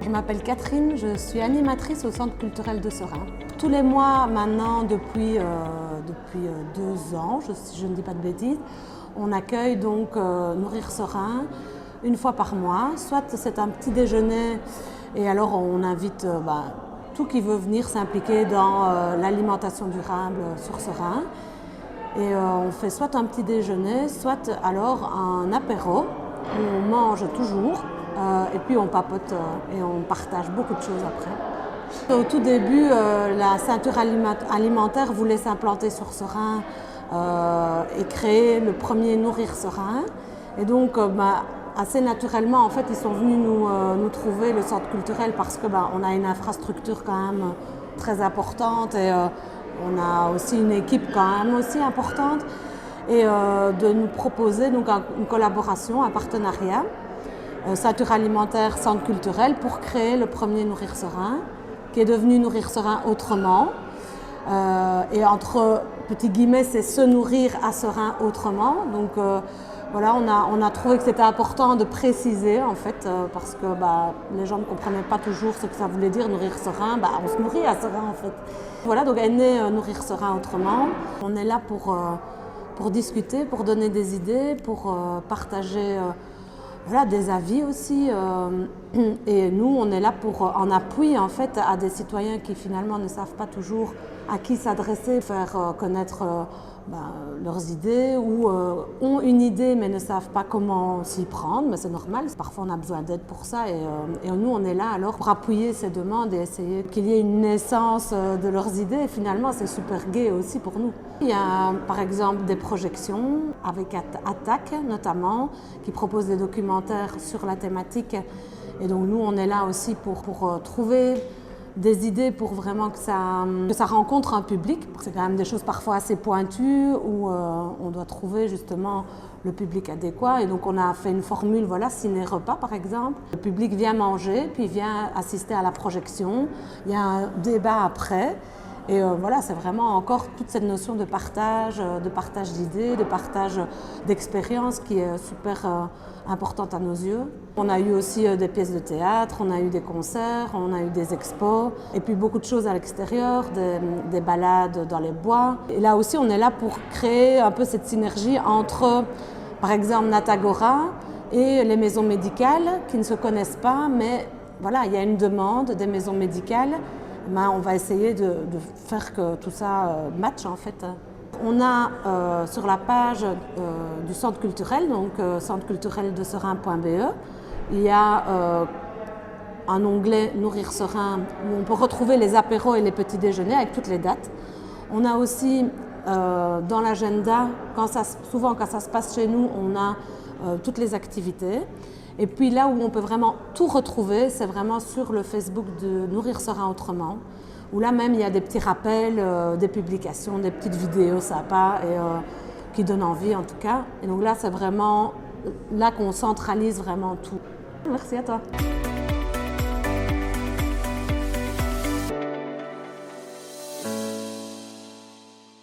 Je m'appelle Catherine, je suis animatrice au Centre culturel de Seraing. Tous les mois maintenant, depuis 2 ans, si je ne dis pas de bêtises, on accueille donc Nourrir Seraing une fois par mois. Soit c'est un petit déjeuner et alors on invite tout qui veut venir s'impliquer dans l'alimentation durable sur Seraing. Et on fait soit un petit déjeuner, soit alors un apéro où on mange toujours. Et puis on papote et on partage beaucoup de choses après. Au tout début, la ceinture alimentaire voulait s'implanter sur Seraing et créer le premier Nourrir Seraing. Et donc, assez naturellement, en fait, ils sont venus nous trouver, le centre culturel, parce que on a une infrastructure quand même très importante et on a aussi une équipe quand même aussi importante. Et de nous proposer donc une collaboration, un partenariat. Ceinture alimentaire, centre culturel, pour créer le premier Nourrir Seraing, qui est devenu Nourrir Seraing autrement. Et entre petits guillemets, c'est se nourrir à Seraing autrement. Donc voilà, on a trouvé que c'était important de préciser en fait, parce que les gens ne comprenaient pas toujours ce que ça voulait dire Nourrir Seraing. On se nourrit à Seraing en fait. Voilà, donc est né Nourrir Seraing autrement. On est là pour discuter, pour donner des idées, pour partager des avis aussi. Et nous, on est là en appui en fait à des citoyens qui finalement ne savent pas toujours à qui s'adresser, faire connaître leurs idées ou ont une idée mais ne savent pas comment s'y prendre, mais c'est normal. Parfois, on a besoin d'aide pour ça et nous, on est là alors pour appuyer ces demandes et essayer qu'il y ait une naissance de leurs idées. Et finalement, c'est super gai aussi pour nous. Il y a par exemple des projections avec Attaque notamment, qui propose des documentaires sur la thématique. Et donc nous, on est là aussi pour trouver des idées pour vraiment que ça rencontre un public. C'est quand même des choses parfois assez pointues où on doit trouver justement le public adéquat. Et donc on a fait une formule, ciné-repas par exemple. Le public vient manger, puis vient assister à la projection. Il y a un débat après. Et c'est vraiment encore toute cette notion de partage d'idées, de partage d'expériences qui est super importante à nos yeux. On a eu aussi des pièces de théâtre, on a eu des concerts, on a eu des expos, et puis beaucoup de choses à l'extérieur, des balades dans les bois. Et là aussi, on est là pour créer un peu cette synergie entre, par exemple, Natagora et les maisons médicales qui ne se connaissent pas, mais il y a une demande des maisons médicales. On va essayer de faire que tout ça matche en fait. On a sur la page du centre culturel, donc centrecultureldeseraing.be, il y a un onglet Nourrir Seraing où on peut retrouver les apéros et les petits déjeuners avec toutes les dates. On a aussi dans l'agenda, souvent quand ça se passe chez nous, on a toutes les activités. Et puis là où on peut vraiment tout retrouver, c'est vraiment sur le Facebook de Nourrir Seraing autrement, où là même il y a des petits rappels, des publications, des petites vidéos sympas et qui donnent envie en tout cas. Et donc là c'est vraiment là qu'on centralise vraiment tout. Merci à toi.